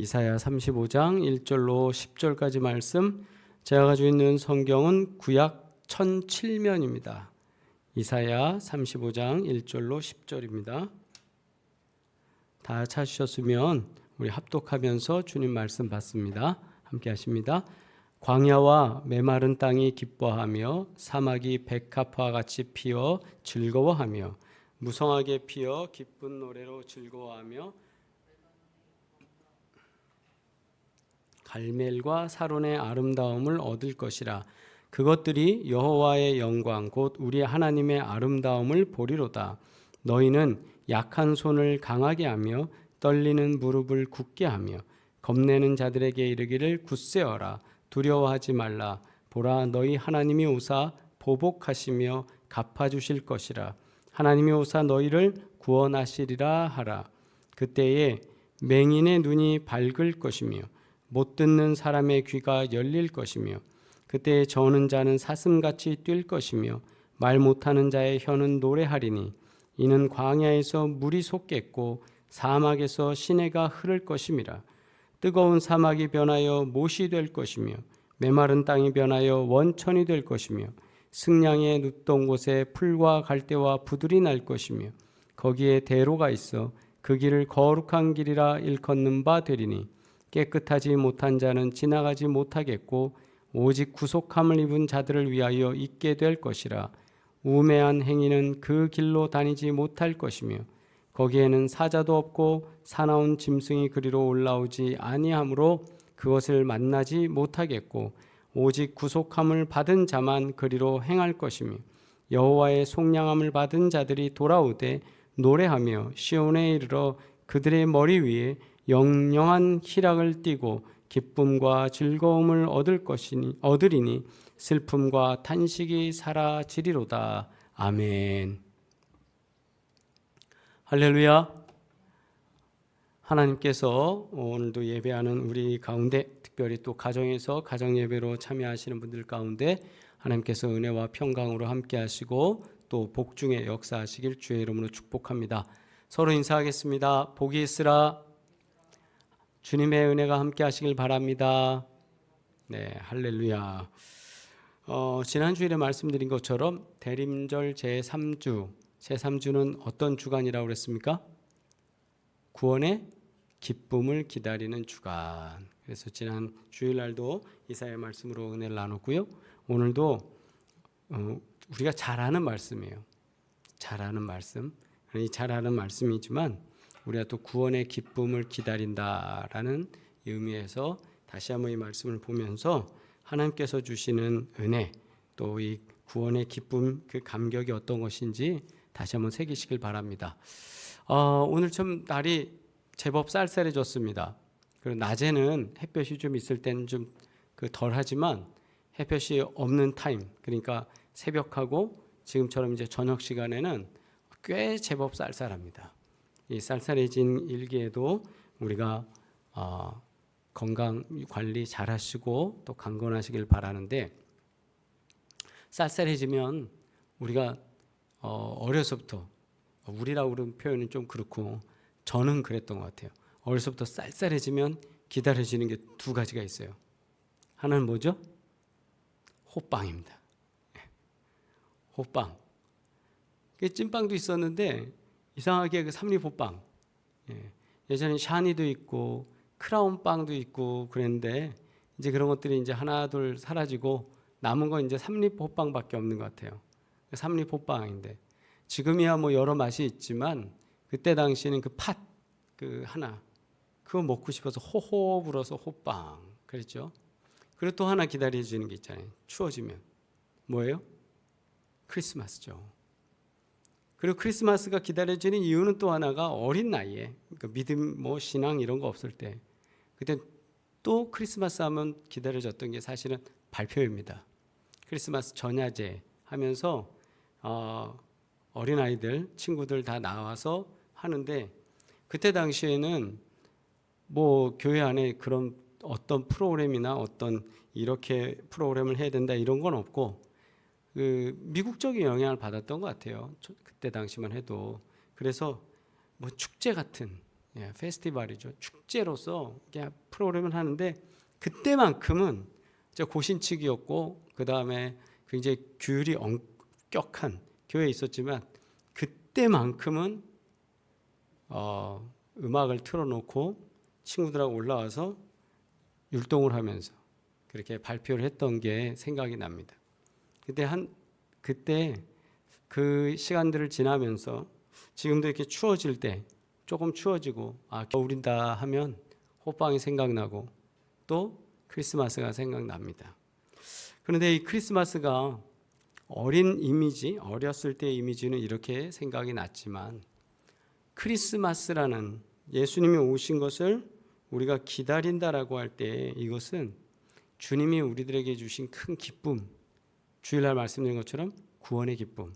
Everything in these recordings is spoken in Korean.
이사야 35장 1절로 10절까지 말씀, 제가 가지고 있는 성경은 구약 1007면입니다. 이사야 35장 1절로 10절입니다. 다 찾으셨으면 우리 합독하면서 주님 말씀 받습니다. 함께 하십니다. 광야와 메마른 땅이 기뻐하며 사막이 백합화 같이 피어 즐거워하며 무성하게 피어 기쁜 노래로 즐거워하며 갈멜과 사론의 아름다움을 얻을 것이라. 그것들이 여호와의 영광 곧 우리 하나님의 아름다움을 보리로다. 너희는 약한 손을 강하게 하며 떨리는 무릎을 굳게 하며 겁내는 자들에게 이르기를 굳세어라. 두려워하지 말라. 보라, 너희 하나님이 오사 보복하시며 갚아주실 것이라. 하나님이 오사 너희를 구원하시리라 하라. 그때에 맹인의 눈이 밝을 것이며 못 듣는 사람의 귀가 열릴 것이며 그때 저는 자는 사슴같이 뛸 것이며 말 못하는 자의 혀는 노래하리니 이는 광야에서 물이 솟겠고 사막에서 시내가 흐를 것임이라. 뜨거운 사막이 변하여 못이 될 것이며 메마른 땅이 변하여 원천이 될 것이며 승량의 눕던 곳에 풀과 갈대와 부들이 날 것이며 거기에 대로가 있어 그 길을 거룩한 길이라 일컫는 바 되리니 깨끗하지 못한 자는 지나가지 못하겠고 오직 구속함을 입은 자들을 위하여 있게 될 것이라. 우매한 행위는 그 길로 다니지 못할 것이며 거기에는 사자도 없고 사나운 짐승이 그리로 올라오지 아니하므로 그것을 만나지 못하겠고 오직 구속함을 받은 자만 그리로 행할 것이며 여호와의 속량함을 받은 자들이 돌아오되 노래하며 시온에 이르러 그들의 머리 위에 영영한 희락을 띠고 기쁨과 즐거움을 얻으리니 슬픔과 탄식이 사라지리로다. 아멘. 할렐루야. 하나님께서 오늘도 예배하는 우리 가운데, 특별히 또 가정에서 가정예배로 참여하시는 분들 가운데 하나님께서 은혜와 평강으로 함께 하시고 또 복중에 역사하시길 주의 이름으로 축복합니다. 서로 인사하겠습니다. 복이 있으라. 주님의 은혜가 함께 하시길 바랍니다. 네, 할렐루야. 지난 주일에 말씀드린 것처럼 대림절 제3주는 어떤 주간이라고 그랬습니까? 구원의 기쁨을 기다리는 주간. 그래서 지난 주일날도 이사야 말씀으로 은혜를 나눴고요. 오늘도 우리가 잘 아는 말씀이에요. 잘 아는 말씀. 잘 아는 말씀이지만 우리가 또 구원의 기쁨을 기다린다라는 의미에서 다시 한번 이 말씀을 보면서 하나님께서 주시는 은혜, 또 이 구원의 기쁨, 그 감격이 어떤 것인지 다시 한번 새기시길 바랍니다. 오늘 좀 날이 제법 쌀쌀해졌습니다. 그리고 낮에는 햇볕이 좀 있을 때는 좀 덜하지만 햇볕이 없는 타임, 그러니까 새벽하고 지금처럼 이제 저녁 시간에는 꽤 제법 쌀쌀합니다. 이 쌀쌀해진 일기에도 우리가 건강 관리 잘 하시고 또 강건하시길 바라는데, 쌀쌀해지면 우리가 어려서부터, 우리라고 그런 표현은 좀 그렇고 저는 그랬던 것 같아요. 어려서부터 쌀쌀해지면 기다려지는 게 두 가지가 있어요. 하나는 뭐죠? 호빵입니다. 호빵. 찐빵도 있었는데 이상하게 그 삼립호빵, 예전에 샤니도 있고 크라운빵도 있고 그랬는데 이제 그런 것들이 이제 하나 둘 사라지고 남은 건 이제 삼립호빵밖에 없는 것 같아요. 삼립호빵인데 지금이야 뭐 여러 맛이 있지만 그때 당시에는 그 팥 그 하나 그거 먹고 싶어서 호호 불어서 호빵 그랬죠. 그리고 또 하나 기다려지는 게 있잖아요. 추워지면 뭐예요? 크리스마스죠. 그리고 크리스마스가 기다려지는 이유는 또 하나가 어린 나이에, 그러니까 믿음, 뭐 신앙 이런 거 없을 때, 그때 또 크리스마스 하면 기다려졌던 게 사실은 발표입니다. 크리스마스 전야제 하면서 어린 아이들, 친구들 다 나와서 하는데, 그때 당시에는 뭐 교회 안에 그런 어떤 프로그램이나 어떤 이렇게 프로그램을 해야 된다 이런 건 없고, 그 미국적인 영향을 받았던 것 같아요. 그때 당시만 해도. 그래서 뭐 축제 같은 페스티벌이죠. 축제로서 프로그램을 하는데 그때만큼은 고신측이었고 그 다음에 굉장히 규율이 엄격한 교회에 있었지만 그때만큼은 음악을 틀어놓고 친구들하고 올라와서 율동을 하면서 그렇게 발표를 했던 게 생각이 납니다. 그때 그 시간들을 지나면서 지금도 이렇게 추워질 때 조금 추워지고 겨울이다 하면 호빵이 생각나고 또 크리스마스가 생각납니다. 그런데 이 크리스마스가 어렸을 때의 이미지는 이렇게 생각이 났지만 크리스마스라는 예수님이 오신 것을 우리가 기다린다라고 할 때 이것은 주님이 우리들에게 주신 큰 기쁨, 주일날 말씀드린 것처럼 구원의 기쁨,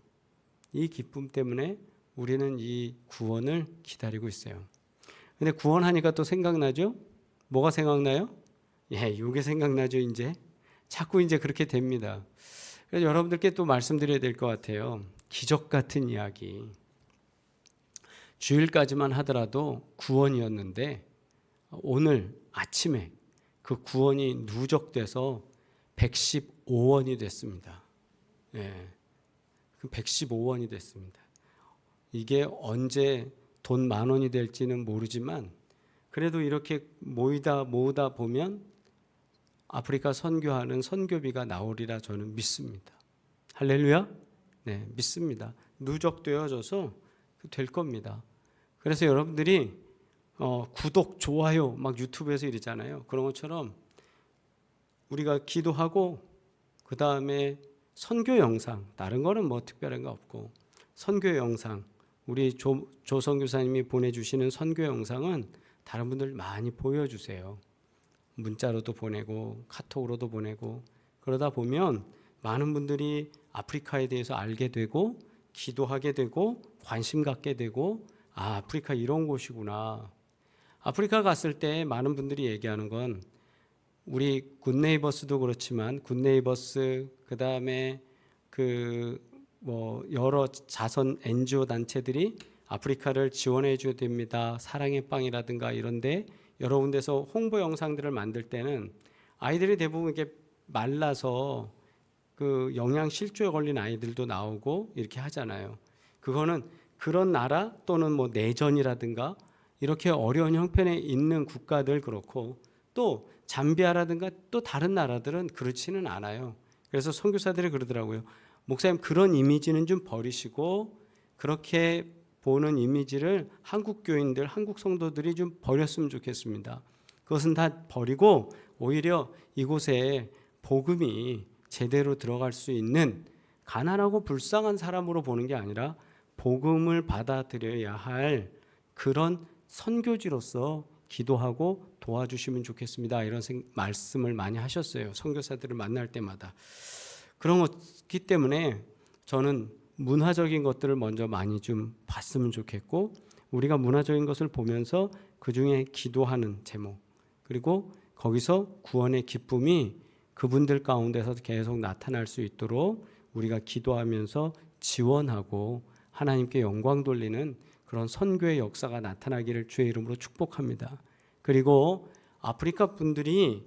이 기쁨 때문에 우리는 이 구원을 기다리고 있어요. 근데 구원하니까 또 생각나죠? 뭐가 생각나요? 이게 생각나죠. 자꾸 그렇게 됩니다. 그래서 여러분들께 또 말씀드려야 될 것 같아요. 기적 같은 이야기. 주일까지만 하더라도 구원이었는데 오늘 아침에 그 구원이 누적돼서 115원이 됐습니다. 115원이 됐습니다. 이게 언제 돈 10,000원이 될지는 모르지만 그래도 이렇게 모으다 보면 아프리카 선교하는 선교비가 나오리라 저는 믿습니다. 할렐루야? 네, 믿습니다. 누적되어져서 될 겁니다. 그래서 여러분들이 구독, 좋아요 막 유튜브에서 이러잖아요. 그런 것처럼 우리가 기도하고 그 다음에 선교 영상, 다른 거는 뭐 특별한 거 없고 선교 영상, 우리 조선교사님이 보내주시는 선교 영상은 다른 분들 많이 보여주세요. 문자로도 보내고 카톡으로도 보내고 그러다 보면 많은 분들이 아프리카에 대해서 알게 되고 기도하게 되고 관심 갖게 되고 아프리카 이런 곳이구나. 아프리카 갔을 때 많은 분들이 얘기하는 건 우리 굿네이버스도 그렇지만 굿네이버스 그다음에 여러 자선 NGO 단체들이 아프리카를 지원해 줘야 됩니다. 사랑의 빵이라든가 이런데 여러 군데서 홍보 영상들을 만들 때는 아이들이 대부분 이렇게 말라서 그 영양 실조에 걸린 아이들도 나오고 이렇게 하잖아요. 그거는 그런 나라 또는 뭐 내전이라든가 이렇게 어려운 형편에 있는 국가들 그렇고 또 잠비아라든가 또 다른 나라들은 그렇지는 않아요. 그래서 선교사들이 그러더라고요. 목사님 그런 이미지는 좀 버리시고 그렇게 보는 이미지를 한국 교인들, 한국 성도들이 좀 버렸으면 좋겠습니다. 그것은 다 버리고 오히려 이곳에 복음이 제대로 들어갈 수 있는 가난하고 불쌍한 사람으로 보는 게 아니라 복음을 받아들여야 할 그런 선교지로서 기도하고 도와주시면 좋겠습니다. 이런 말씀을 많이 하셨어요. 선교사들을 만날 때마다. 그런 것이기 때문에 저는 문화적인 것들을 먼저 많이 좀 봤으면 좋겠고 우리가 문화적인 것을 보면서 그중에 기도하는 제목 그리고 거기서 구원의 기쁨이 그분들 가운데서 계속 나타날 수 있도록 우리가 기도하면서 지원하고 하나님께 영광 돌리는 그런 선교의 역사가 나타나기를 주의 이름으로 축복합니다. 그리고 아프리카 분들이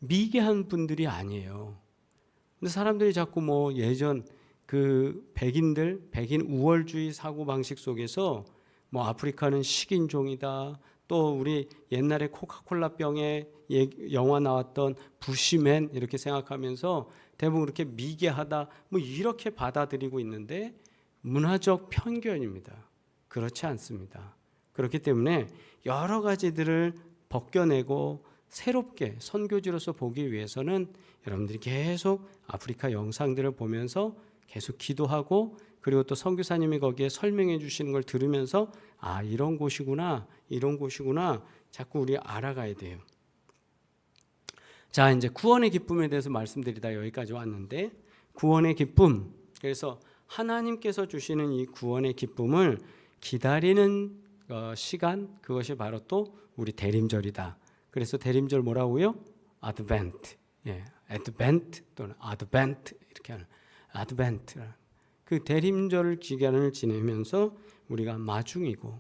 미개한 분들이 아니에요. 근데 사람들이 자꾸 뭐 예전 그 백인 우월주의 사고방식 속에서 뭐 아프리카는 식인종이다. 또 우리 옛날에 코카콜라 병에 영화 나왔던 부시맨 이렇게 생각하면서 대부분 그렇게 미개하다 뭐 이렇게 받아들이고 있는데 문화적 편견입니다. 그렇지 않습니다. 그렇기 때문에 여러 가지들을 벗겨내고 새롭게 선교지로서 보기 위해서는 여러분들이 계속 아프리카 영상들을 보면서 계속 기도하고 그리고 또 선교사님이 거기에 설명해 주시는 걸 들으면서 이런 곳이구나 자꾸 우리 알아가야 돼요. 자, 이제 구원의 기쁨에 대해서 말씀드리다 여기까지 왔는데 구원의 기쁨, 그래서 하나님께서 주시는 이 구원의 기쁨을 기다리는 시간, 그것이 바로 또 우리 대림절이다. 그래서 대림절 뭐라고요? 아드벤트. 아드벤트 또는 아드벤트 이렇게 하는 아드벤트. 그 대림절 기간을 지내면서 우리가 마중이고,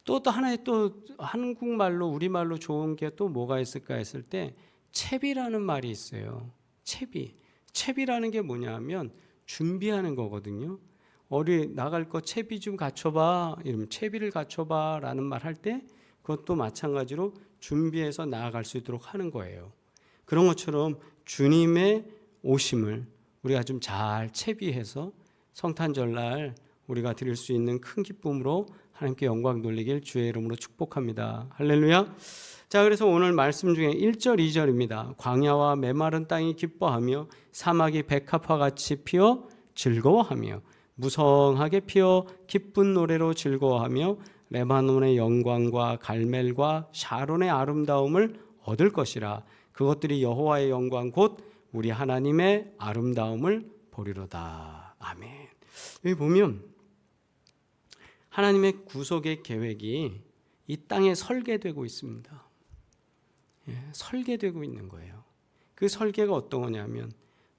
또 하나의 또 한국말로 우리말로 좋은 게 또 뭐가 있을까 했을 때 채비라는 말이 있어요. 채비라는 게 뭐냐면 준비하는 거거든요. 어디 나갈 거 채비 좀 갖춰봐, 이러면 채비를 갖춰봐 라는 말 할 때 그것도 마찬가지로 준비해서 나아갈 수 있도록 하는 거예요. 그런 것처럼 주님의 오심을 우리가 좀 잘 채비해서 성탄절날 우리가 드릴 수 있는 큰 기쁨으로 하나님께 영광 돌리길 주의 이름으로 축복합니다. 할렐루야. 자, 그래서 오늘 말씀 중에 1절 2절입니다. 광야와 메마른 땅이 기뻐하며 사막이 백합화 같이 피어 즐거워하며 무성하게 피어 기쁜 노래로 즐거워하며 레바논의 영광과 갈멜과 샤론의 아름다움을 얻을 것이라. 그것들이 여호와의 영광 곧 우리 하나님의 아름다움을 보리로다. 아멘. 여기 보면 하나님의 구속의 계획이 이 땅에 설계되고 있습니다. 설계되고 있는 거예요. 그 설계가 어떤 거냐면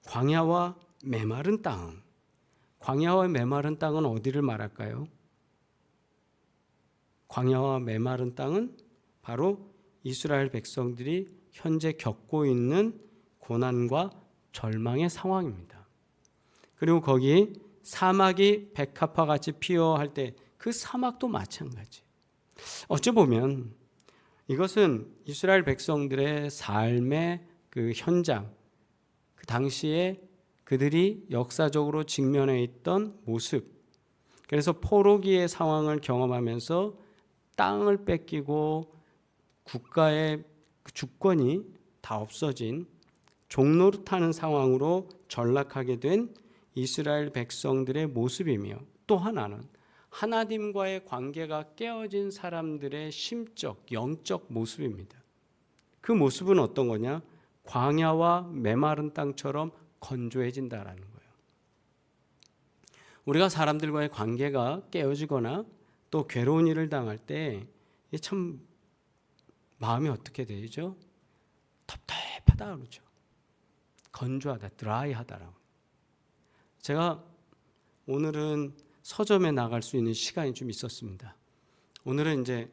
광야와 메마른 땅. 광야와 메마른 땅은 어디를 말할까요? 광야와 메마른 땅은 바로 이스라엘 백성들이 현재 겪고 있는 고난과 절망의 상황입니다. 그리고 거기 사막이 백합화 같이 피어 할 때 그 사막도 마찬가지. 어찌 보면 이것은 이스라엘 백성들의 삶의 그 현장, 그 당시에 그들이 역사적으로 직면해 있던 모습. 그래서 포로기의 상황을 경험하면서 땅을 뺏기고 국가의 주권이 다 없어진 종노릇하는 상황으로 전락하게 된 이스라엘 백성들의 모습이며, 또 하나는 하나님과의 관계가 깨어진 사람들의 심적, 영적 모습입니다. 그 모습은 어떤 거냐? 광야와 메마른 땅처럼 건조해진다라는 거예요. 우리가 사람들과의 관계가 깨어지거나 또 괴로운 일을 당할 때 참 마음이 어떻게 되죠? 답답하다 그러죠. 건조하다, 드라이하다라고. 제가 오늘은 서점에 나갈 수 있는 시간이 좀 있었습니다. 오늘은 이제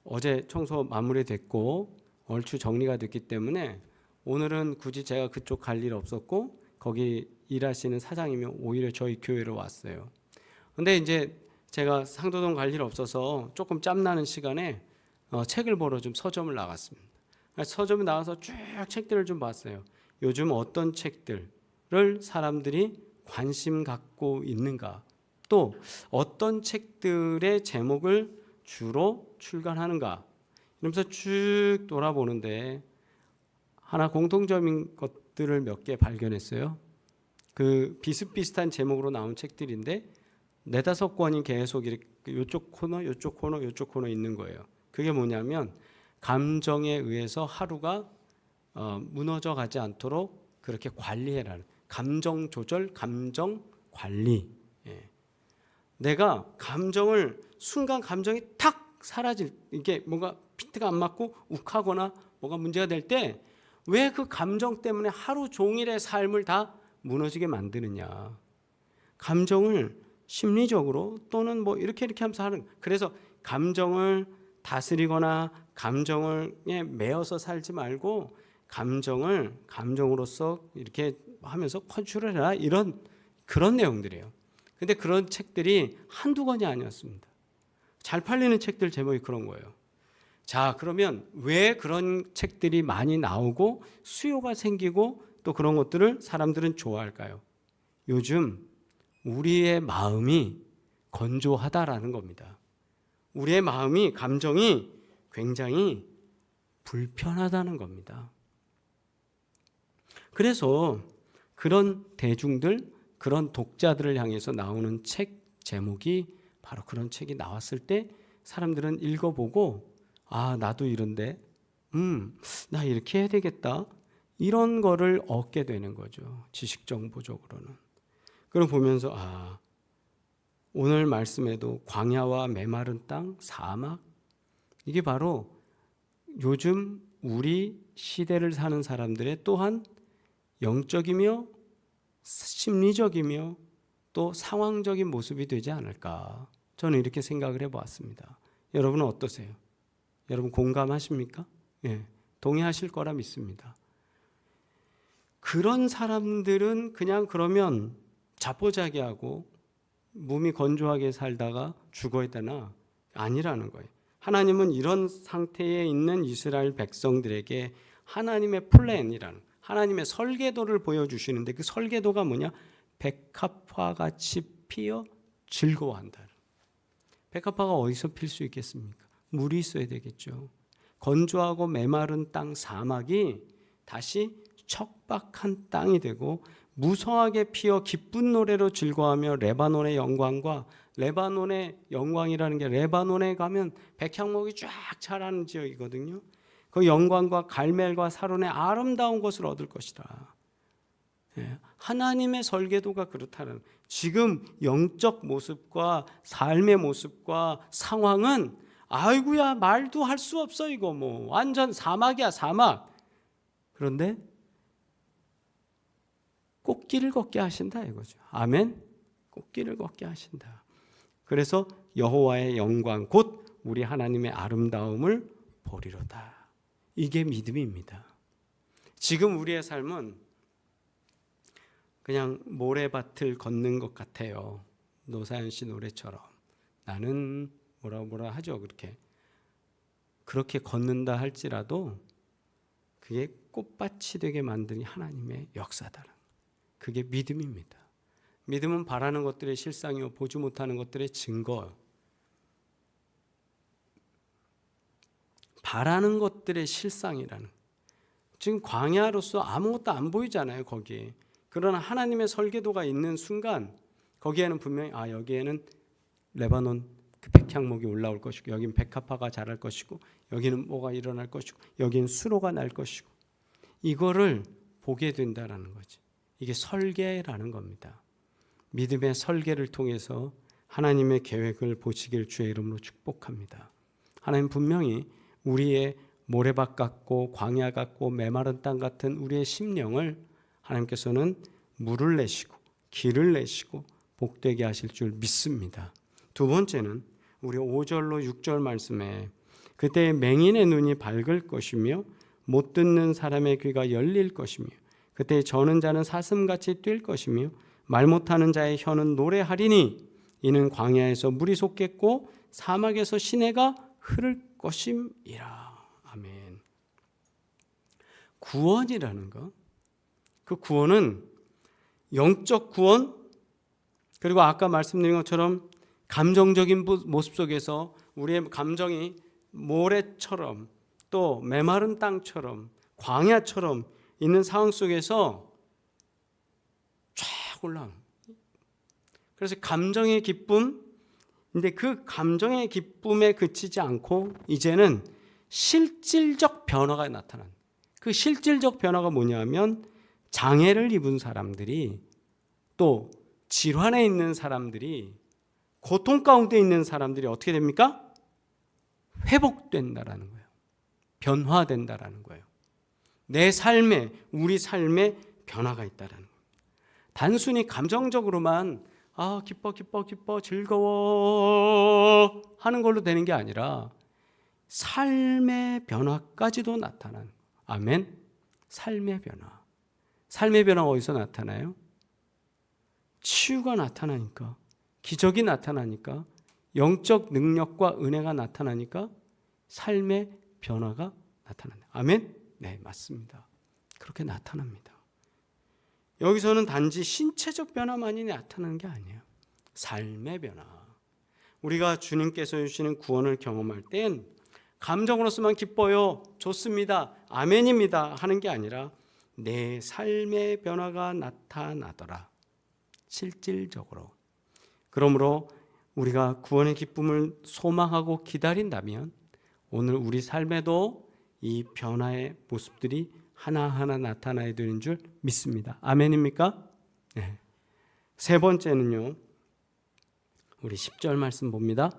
어제 청소 마무리됐고 얼추 정리가 됐기 때문에 오늘은 굳이 제가 그쪽 갈 일 없었고 거기 일하시는 사장님이 오히려 저희 교회로 왔어요. 근데 이제 제가 상도동 갈 일 없어서 조금 짬나는 시간에 책을 보러 좀 서점을 나갔습니다. 서점에 나가서 쭉 책들을 좀 봤어요. 요즘 어떤 책들을 사람들이 관심 갖고 있는가, 또 어떤 책들의 제목을 주로 출간하는가, 이러면서 쭉 돌아보는데 하나 공통점인 것들을 몇 개 발견했어요. 그 비슷비슷한 제목으로 나온 책들인데 4-5권이 계속 이렇게 이쪽 코너, 이쪽 코너, 이쪽 코너 있는 거예요. 그게 뭐냐면 감정에 의해서 하루가 무너져 가지 않도록 그렇게 관리해라는, 감정 조절, 감정 관리. 내가 순간 감정이 탁 사라질, 이게 뭔가 피트가 안 맞고 욱하거나 뭐가 문제가 될 때 왜 그 감정 때문에 하루 종일의 삶을 다 무너지게 만드느냐. 감정을 심리적으로 또는 뭐 이렇게 하면서 하는, 그래서 감정을 다스리거나 감정에 매여서 살지 말고 감정을 감정으로서 이렇게 하면서 컨트롤해라, 그런 내용들이에요. 근데 그런 책들이 한두 권이 아니었습니다. 잘 팔리는 책들 제목이 그런 거예요. 자, 그러면 왜 그런 책들이 많이 나오고 수요가 생기고 또 그런 것들을 사람들은 좋아할까요? 요즘 우리의 마음이 건조하다라는 겁니다. 우리의 마음이, 감정이 굉장히 불편하다는 겁니다. 그래서 그런 대중들, 그런 독자들을 향해서 나오는 책 제목이 바로 그런 책이 나왔을 때 사람들은 읽어보고, 아, 나도 이런데, 나 이렇게 해야 되겠다, 이런 거를 얻게 되는 거죠. 지식 정보적으로는. 그럼 보면서 오늘 말씀에도 광야와 메마른 땅, 사막, 이게 바로 요즘 우리 시대를 사는 사람들의 또한 영적이며 심리적이며 또 상황적인 모습이 되지 않을까. 저는 이렇게 생각을 해보았습니다. 여러분은 어떠세요? 여러분 공감하십니까? 예, 동의하실 거라 믿습니다. 그런 사람들은 그냥 그러면 자포자기하고 몸이 건조하게 살다가 죽어야 되나? 아니라는 거예요. 하나님은 이런 상태에 있는 이스라엘 백성들에게 하나님의 플랜이라는, 하나님의 설계도를 보여주시는데, 그 설계도가 뭐냐? 백합화 같이 피어 즐거워한다. 백합화가 어디서 필 수 있겠습니까? 물이 있어야 되겠죠. 건조하고 메마른 땅, 사막이 다시 척박한 땅이 되고 무성하게 피어 기쁜 노래로 즐거워하며 레바논의 영광과, 레바논의 영광이라는 게 레바논에 가면 백향목이 쫙 자라는 지역이거든요. 그 영광과 갈멜과 사론의 아름다운 것을 얻을 것이다. 하나님의 설계도가 그렇다는, 지금 영적 모습과 삶의 모습과 상황은 아이고야 말도 할 수 없어, 이거 뭐 완전 사막이야, 사막. 그런데 꽃길을 걷게 하신다 이거죠. 아멘. 꽃길을 걷게 하신다. 그래서 여호와의 영광 곧 우리 하나님의 아름다움을 보리로다. 이게 믿음입니다. 지금 우리의 삶은 그냥 모래밭을 걷는 것 같아요. 노사연 씨 노래처럼 나는 뭐라 하죠. 그렇게 걷는다 할지라도 그게 꽃밭이 되게 만드니 하나님의 역사다. 그게 믿음입니다. 믿음은 바라는 것들의 실상이요 보지 못하는 것들의 증거. 바라는 것들의 실상이라는. 지금 광야로서 아무것도 안 보이잖아요, 거기에. 그러나 하나님의 설계도가 있는 순간 거기에는 분명히 여기에는 레바논 그 백향목이 올라올 것이고, 여기는 백합화가 자랄 것이고, 여기는 뭐가 일어날 것이고, 여기는 수로가 날 것이고, 이거를 보게 된다라는 거지. 이게 설계라는 겁니다. 믿음의 설계를 통해서 하나님의 계획을 보시길 주의 이름으로 축복합니다. 하나님 분명히 우리의 모래밭 같고 광야 같고 메마른 땅 같은 우리의 심령을 하나님께서는 물을 내시고 길을 내시고 복되게 하실 줄 믿습니다. 두 번째는 우리 5절로 6절 말씀에 그때 맹인의 눈이 밝을 것이며 못 듣는 사람의 귀가 열릴 것이며 그때 저는 자는 사슴같이 뛸 것이며 말 못하는 자의 혀는 노래하리니 이는 광야에서 물이 솟겠고 사막에서 시내가 흐를 것임이라. 아멘. 구원이라는 것, 그 구원은 영적 구원, 그리고 아까 말씀드린 것처럼 감정적인 모습 속에서 우리의 감정이 모래처럼 또 메마른 땅처럼 광야처럼 있는 상황 속에서 쫙 올라오는. 그래서 감정의 기쁨, 근데 그 감정의 기쁨에 그치지 않고 이제는 실질적 변화가 나타난. 그 실질적 변화가 뭐냐면 장애를 입은 사람들이, 또 질환에 있는 사람들이, 고통 가운데 있는 사람들이 어떻게 됩니까? 회복된다라는 거예요. 변화된다라는 거예요. 내 삶에, 우리 삶에 변화가 있다라는 거예요. 단순히 감정적으로만 기뻐 즐거워 하는 걸로 되는 게 아니라 삶의 변화까지도 나타나는. 아멘. 삶의 변화. 삶의 변화가 어디서 나타나요? 치유가 나타나니까, 기적이 나타나니까, 영적 능력과 은혜가 나타나니까 삶의 변화가 나타난다. 아멘? 네, 맞습니다. 그렇게 나타납니다. 여기서는 단지 신체적 변화만이 나타나는 게 아니에요. 삶의 변화. 우리가 주님께서 주시는 구원을 경험할 땐 감정으로서만 기뻐요, 좋습니다, 아멘입니다 하는 게 아니라 내 삶의 변화가 나타나더라. 실질적으로. 그러므로 우리가 구원의 기쁨을 소망하고 기다린다면 오늘 우리 삶에도 이 변화의 모습들이 하나하나 나타나야 되는 줄 믿습니다. 아멘입니까? 네. 세 번째는요, 우리 10절 말씀 봅니다.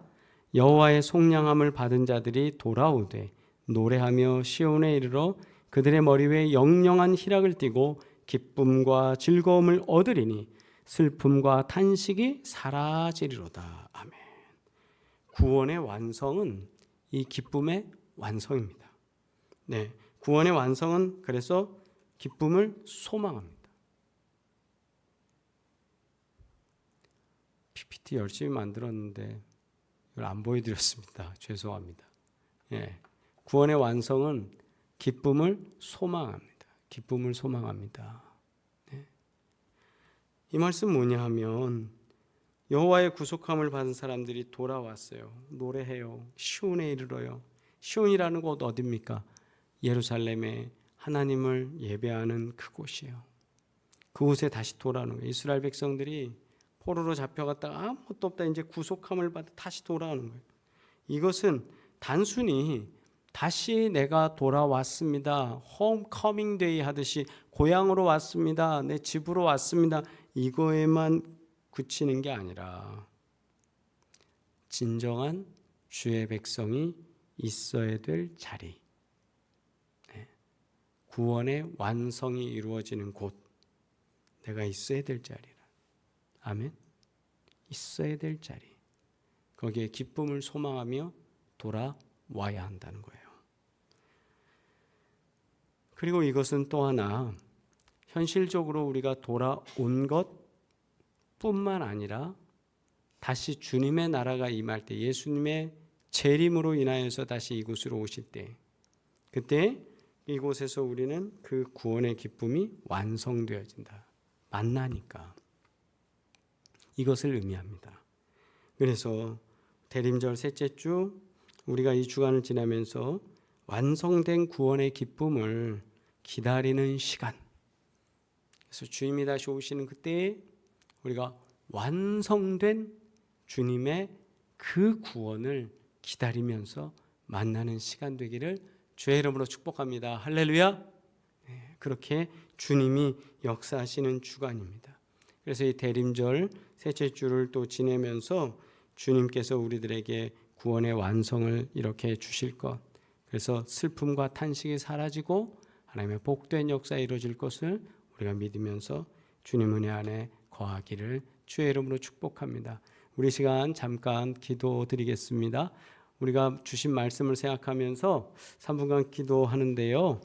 여호와의 속량함을 받은 자들이 돌아오되 노래하며 시온에 이르러 그들의 머리 위에 영영한 희락을 띠고 기쁨과 즐거움을 얻으리니 슬픔과 탄식이 사라지리로다. 아멘. 구원의 완성은 이 기쁨의 완성입니다. 네, 구원의 완성은 그래서 기쁨을 소망합니다. PPT 열심히 만들었는데 이걸 안 보여드렸습니다. 죄송합니다. 예, 구원의 완성은 기쁨을 소망합니다. 기쁨을 소망합니다. 네. 이 말씀 뭐냐 하면 여호와의 구속함을 받은 사람들이 돌아왔어요. 노래해요. 시온에 이르러요. 시온이라는 곳 어디입니까? 예루살렘에 하나님을 예배하는 그곳이에요. 그곳에 다시 돌아오는 거예요. 이스라엘 백성들이 포로로 잡혀갔다가 아무것도 없다 이제 구속함을 받아 다시 돌아오는 거예요. 이것은 단순히 다시 내가 돌아왔습니다. 홈커밍 데이 하듯이 고향으로 왔습니다. 내 집으로 왔습니다. 이거에만 그치는 게 아니라 진정한 주의 백성이 있어야 될 자리, 구원의 완성이 이루어지는 곳, 내가 있어야 될 자리라. 아멘. 있어야 될 자리, 거기에 기쁨을 소망하며 돌아와야 한다는 거예요. 그리고 이것은 또 하나 현실적으로 우리가 돌아온 것 뿐만 아니라 다시 주님의 나라가 임할 때, 예수님의 재림으로 인하여서 다시 이곳으로 오실 때, 그때 이곳에서 우리는 그 구원의 기쁨이 완성되어진다. 만나니까 이것을 의미합니다. 그래서 대림절 셋째 주 우리가 이 주간을 지나면서 완성된 구원의 기쁨을 기다리는 시간, 그래서 주님이 다시 오시는 그때에 우리가 완성된 주님의 그 구원을 기다리면서 만나는 시간 되기를 주의 이름으로 축복합니다. 할렐루야. 네, 그렇게 주님이 역사하시는 주간입니다. 그래서 이 대림절 셋째 주를 또 지내면서 주님께서 우리들에게 구원의 완성을 이렇게 주실 것, 그래서 슬픔과 탄식이 사라지고 하나님의 복된 역사가 이루어질 것을 우리가 믿으면서 주님 은혜 안에 거하기를 주의 이름으로 축복합니다. 우리 시간 잠깐 기도드리겠습니다. 우리가 주신 말씀을 생각하면서 3분간 기도하는데요.